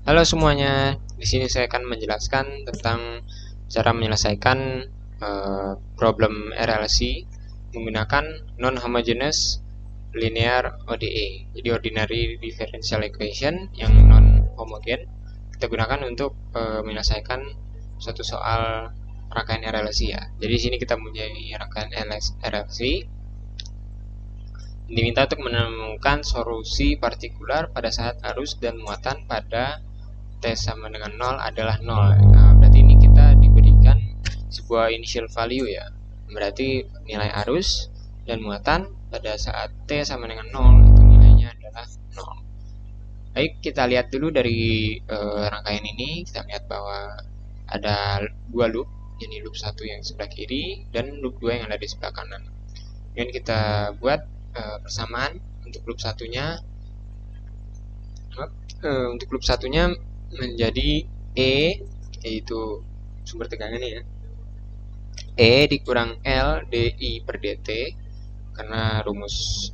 Halo semuanya, di sini saya akan menjelaskan tentang cara menyelesaikan problem RLC menggunakan non-homogeneous linear ODE. Jadi ordinary differential equation yang non-homogen kita gunakan untuk menyelesaikan suatu soal rangkaian RLC ya. Jadi di sini kita mempunyai rangkaian RLC. Diminta untuk menemukan solusi partikular pada saat arus dan muatan pada T sama dengan 0 adalah 0. Nah, berarti ini kita diberikan sebuah initial value ya. Berarti nilai arus dan muatan pada saat T sama dengan 0 itu nilainya adalah 0. Baik, kita lihat dulu dari rangkaian ini. Kita lihat bahwa ada dua loop, ini loop 1 yang sebelah kiri dan loop 2 yang ada di sebelah kanan. Kemudian kita buat persamaan untuk loop satunya. Untuk loop satunya menjadi E, yaitu sumber tegangannya ya, E dikurang L dI per dt, karena rumus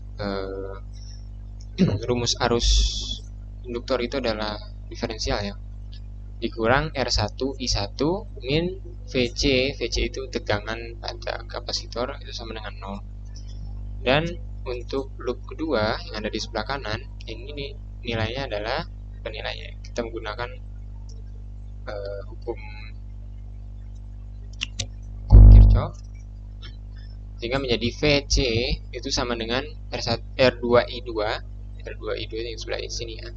arus induktor itu adalah diferensial ya, dikurang R1 I1 min VC itu tegangan pada kapasitor itu sama dengan 0. Dan untuk loop kedua yang ada di sebelah kanan, ini nilainya adalah penilainya. Kita menggunakan hukum Kirchhoff, sehingga menjadi VC itu sama dengan R2I2 yang sebelah sini ya,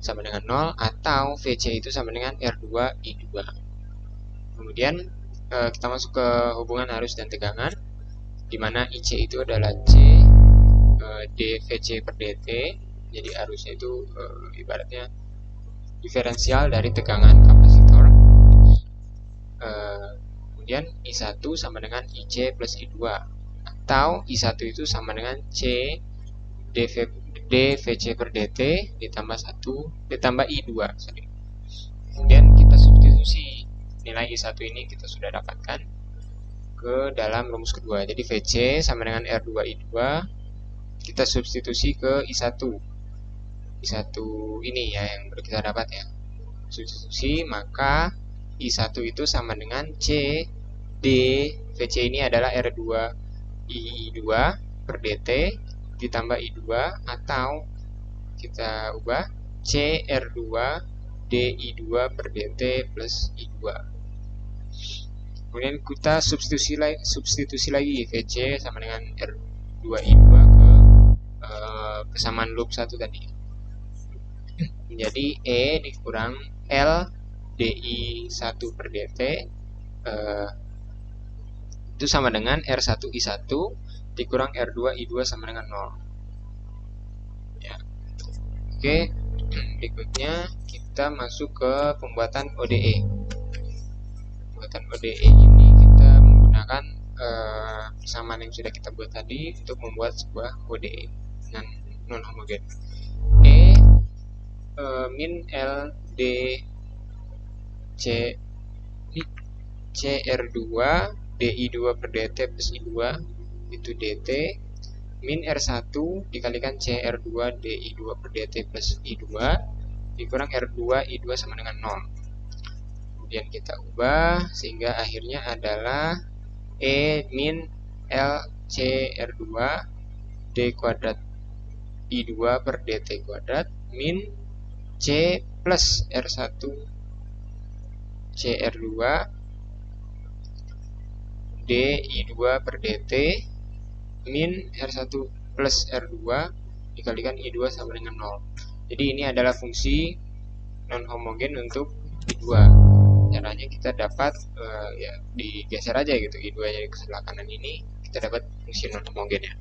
sama dengan 0, atau VC itu sama dengan R2I2. Kemudian kita masuk ke hubungan arus dan tegangan, di mana IC itu adalah C dVC per dt. Jadi arusnya itu ibaratnya diferensial dari tegangan kapasitor. Kemudian I1 sama dengan IC plus I2, atau I1 itu sama dengan C dVC per dt ditambah I2. Kemudian kita substitusi nilai I1 ini kita sudah dapatkan ke dalam rumus kedua. Jadi VC sama dengan R2I2, kita substitusi ke I1 ini ya yang baru kita dapat ya. Substitusi, maka I1 itu sama dengan C D VC ini adalah R2I2 per dt ditambah I2, atau kita ubah C R2 DI2 per dt plus I2. Kemudian kita substitusi lagi VC sama dengan R2I2 ke kesamaan loop 1 tadi. Menjadi E dikurang L DI1 per dt itu sama dengan R1I1 dikurang R2I2 sama dengan 0 ya. Oke, berikutnya kita masuk ke pembuatan ODE. Pembuatan ODE ini kita menggunakan persamaan yang sudah kita buat tadi untuk membuat sebuah ODE non homogen. E min L D C CR2 DI2 per dt plus I2 itu dt min R1 dikalikan CR2 DI2 per dt plus I2 dikurang R2 I2 sama dengan 0. Kemudian kita ubah sehingga akhirnya adalah E min L CR2 D kuadrat I2 per dt kuadrat min C plus R1 CR2 DI2 per dt min R1 plus R2 dikalikan I2 sama dengan 0. Jadi ini adalah fungsi non homogen untuk I2. Caranya kita dapat ya digeser aja gitu, I2 nya ke sebelah kanan ini kita dapat fungsi non homogen ya.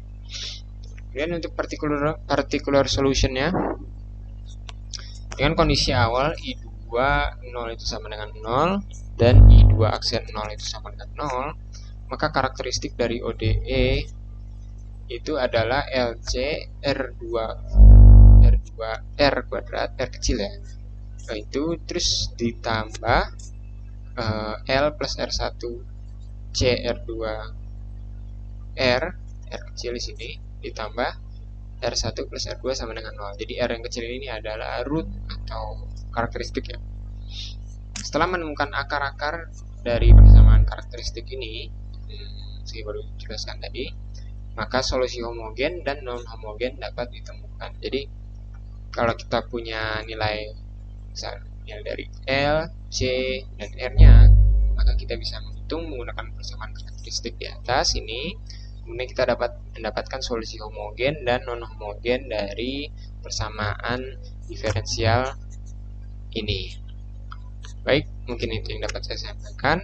Kemudian untuk particular solutionnya, dengan kondisi awal I2 0 itu sama dengan 0 dan I2 aksen 0 itu sama dengan 0, maka karakteristik dari ODE itu adalah LC R2 R kuadrat, R kecil ya, itu terus ditambah L plus R1 CR2 R kecil di sini ditambah R1 plus R2 sama dengan 0. Jadi R yang kecil ini adalah root atau karakteristik ya. Setelah menemukan akar-akar dari persamaan karakteristik ini, saya baru jelaskan tadi, maka solusi homogen dan non homogen dapat ditemukan. Jadi kalau kita punya nilai misalnya dari L, C, dan R-nya, maka kita bisa menghitung menggunakan persamaan karakteristik di atas ini. Kemudian kita dapat mendapatkan solusi homogen dan non homogen dari persamaan diferensial ini. Baik, mungkin itu yang dapat saya sampaikan.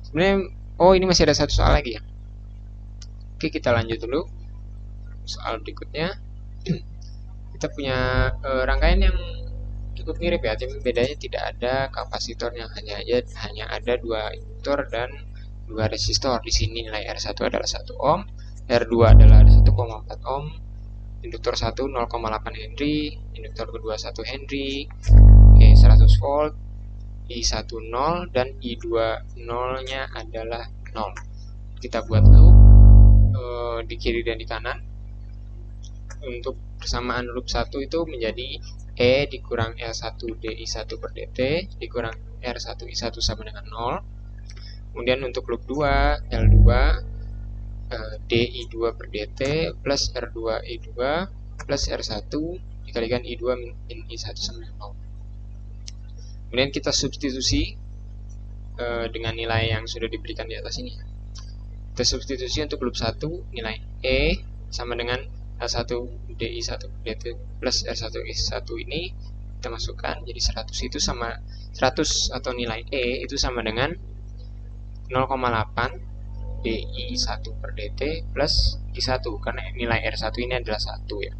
Sebenarnya, ini masih ada satu soal lagi ya. Oke, kita lanjut dulu. Soal berikutnya, kita punya rangkaian yang cukup mirip ya, tapi bedanya tidak ada kapasitornya, hanya ada 2 induktor dan 2 resistor. Di sini nilai R1 adalah 1 ohm, R2 adalah 1,4 ohm, induktor 1 0,8 Henry, induktor kedua 1 Henry, 100 volt, I1 0 dan I2 0 nya adalah 0. Kita buat loop di kiri dan di kanan. Untuk persamaan loop 1 itu menjadi E dikurang L1 DI1 per DT dikurang R1 I1 sama dengan 0. Kemudian untuk loop 2, L2 DI2 per DT plus R2 I2 plus R1 dikalikan I2 min I1 sama dengan 0. Kemudian kita substitusi dengan nilai yang sudah diberikan di atas ini. Kita substitusi untuk loop 1 nilai E sama dengan L1 DI1 DT plus R1 I1 ini kita masukkan jadi 100 itu sama 100 atau nilai E itu sama dengan 0,8 DI1 per DT plus I1 karena nilai R1 ini adalah 1 ya.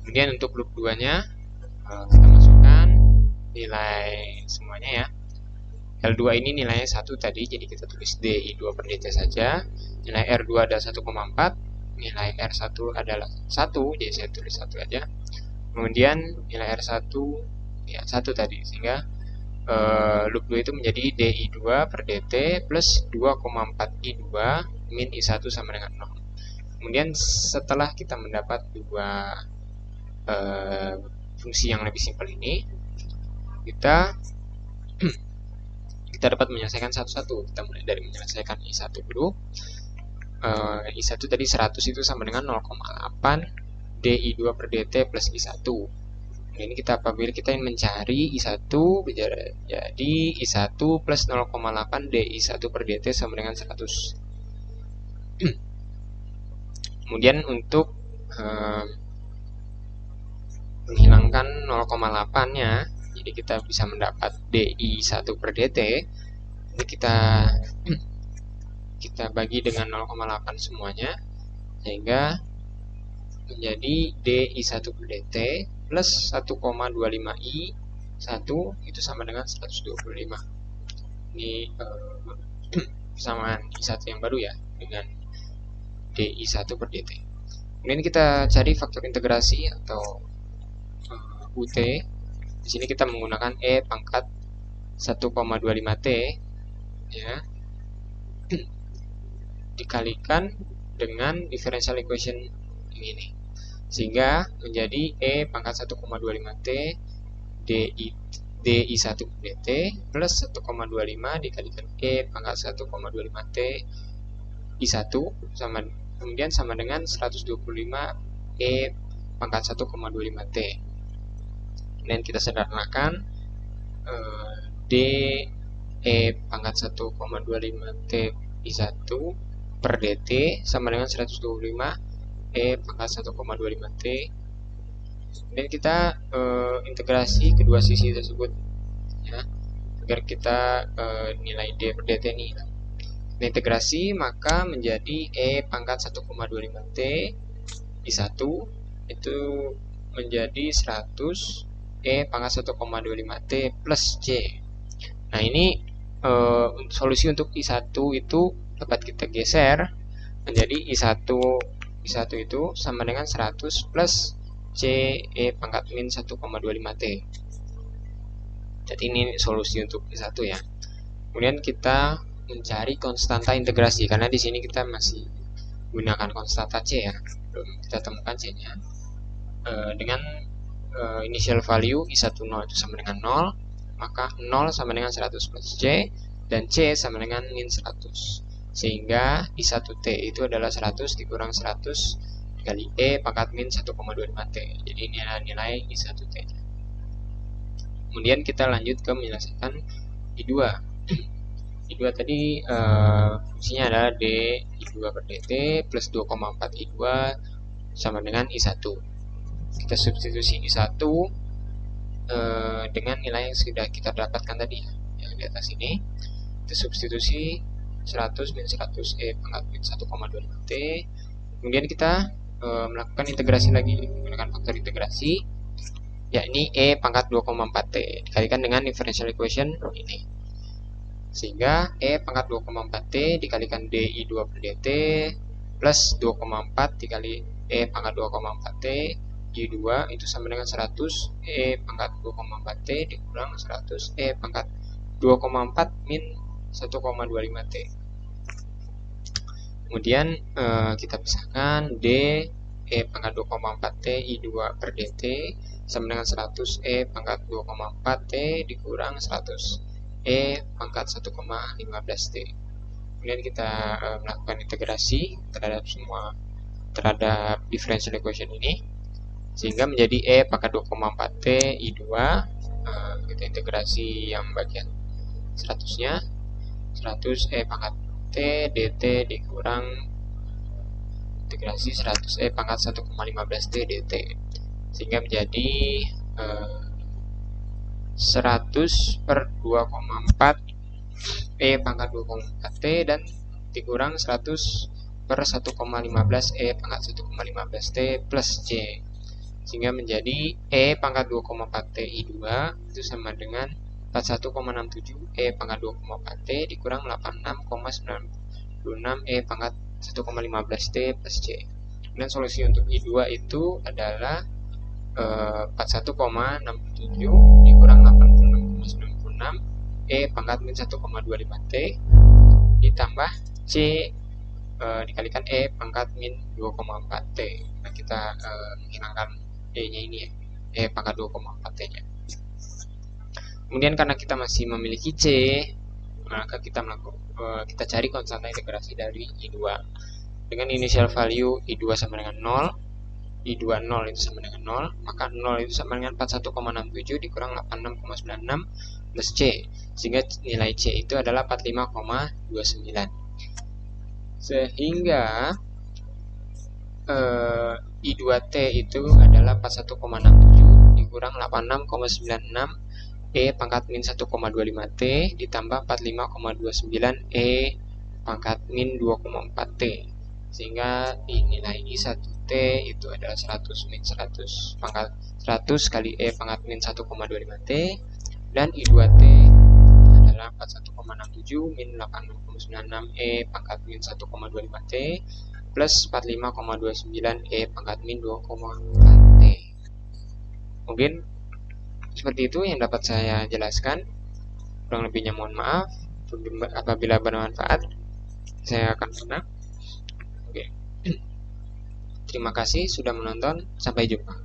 Kemudian untuk loop 2 nya kita masukkan nilai semuanya ya. L2 ini nilainya 1 tadi, jadi kita tulis DI2 per DT saja. Nilai R2 adalah 1,4, nilai R1 adalah 1, jadi saya tulis 1 aja. Kemudian nilai R1 ya 1 tadi, sehingga loop 2 itu menjadi DI2 per DT plus 2,4 I2 min I1 sama dengan 0. Kemudian setelah kita mendapat dua fungsi yang lebih simpel ini, kita dapat menyelesaikan satu-satu. Kita mulai dari menyelesaikan I1 dulu. I1 tadi 100 itu sama dengan 0,8 DI2 per DT plus I1. Nah, ini kita apabila kita ingin mencari I1, jadi I1 plus 0,8 DI1 per DT sama dengan 100. Kemudian untuk menghilangkan 0,8 nya, jadi kita bisa mendapat DI1 per DT. Jadi kita bagi dengan 0,8 semuanya, sehingga menjadi DI1 per DT plus 1,25 I1 itu sama dengan 125. Ini persamaan I1 yang baru ya, dengan DI1 per DT. Kemudian kita cari faktor integrasi atau UT. Di sini kita menggunakan E pangkat 1,25T ya, dikalikan dengan differential equation ini, sehingga menjadi E pangkat 1,25T DI1 dt plus 1,25 dikalikan E pangkat 1,25T I1 sama, kemudian sama dengan 125 E pangkat 1,25T. Dan kita sederhanakan D E pangkat 1,25T I1 per dt sama dengan 125 E pangkat 1,25T. Dan kita integrasi kedua sisi tersebut ya, agar kita nilai D per dt ini. Integrasi maka menjadi E pangkat 1,25T I1 itu menjadi 100 E pangkat 1,25T plus C. Nah, ini solusi untuk I1 itu dapat kita geser menjadi I1 itu sama dengan 100 plus C E pangkat min 1,25T. Jadi ini solusi untuk I1 ya. Kemudian kita mencari konstanta integrasi, karena di sini kita masih gunakan konstanta C ya, belum kita temukan C-nya. Dengan initial value I10 itu sama dengan 0, maka 0 sama dengan 100 plus C, dan C sama dengan min 100. Sehingga I1T itu adalah 100 dikurang 100 kali E pangkat min 1,25T. Jadi ini adalah nilai I1T. Kemudian kita lanjut ke menyelesaikan I2. I2 tadi fungsinya adalah D I2 per DT plus 2,4 I2 sama dengan I1. Kita substitusi I1 dengan nilai yang sudah kita dapatkan tadi yang di atas ini. Kita substitusi 100 min 100 E pangkat min 1,25T. Kemudian kita melakukan integrasi lagi menggunakan faktor integrasi, yakni E pangkat 2,4T dikalikan dengan differential equation ini. Sehingga E pangkat 2,4T dikalikan DI2 per DT plus 2,4 dikali E pangkat 2,4T I2 itu sama dengan 100 E pangkat 2,4T dikurang 100 E pangkat 2,4 min 1,25T. Kemudian kita pisahkan D E pangkat 2,4T I2 per DT sama dengan 100 E pangkat 2,4T dikurang 100 E pangkat 1,15T. Kemudian kita melakukan integrasi terhadap differential equation ini, sehingga menjadi E pangkat 2,4T I2. Kita integrasi yang bagian 100-nya, 100 E pangkat T dt dikurang integrasi 100 E pangkat 1,15T dt, sehingga menjadi 100 per 2,4 E pangkat 2,4T dan dikurang 100 per 1,15 E pangkat 1,15T plus C, sehingga menjadi E pangkat 2,4T I2 itu sama dengan 41,67 E pangkat 2,4T dikurang 86,96 E pangkat 1,15T plus C. Kemudian solusi untuk I2 itu adalah 41,67 dikurang 86,96 E pangkat min 1,25T ditambah C dikalikan E pangkat min 2,4T. Nah, kita menghilangkan E-nya ini ya, E pangkat 2,4T nya. Kemudian karena kita masih memiliki C, maka kita cari konstanta integrasi dari I2 dengan initial value I2 sama dengan 0, I2 0 itu sama dengan 0, maka 0 itu sama dengan 41,67 dikurang 86,96 plus C, sehingga nilai C itu adalah 45,29. Sehingga I2T itu adalah 41,67 dikurang 86,96 E pangkat min 1,25T ditambah 45,29 E pangkat min 2,4T, sehingga nilai I1T itu adalah 100 min 100 pangkat 100 kali E pangkat min 1,25T, dan I2T adalah 41,67 min 86,96 E pangkat min 1,25T plus 45,29 E pangkat min 2,4T. Mungkin seperti itu yang dapat saya jelaskan. Kurang lebihnya mohon maaf. Apabila bermanfaat, saya akan senang. Oke. Terima kasih sudah menonton. Sampai jumpa.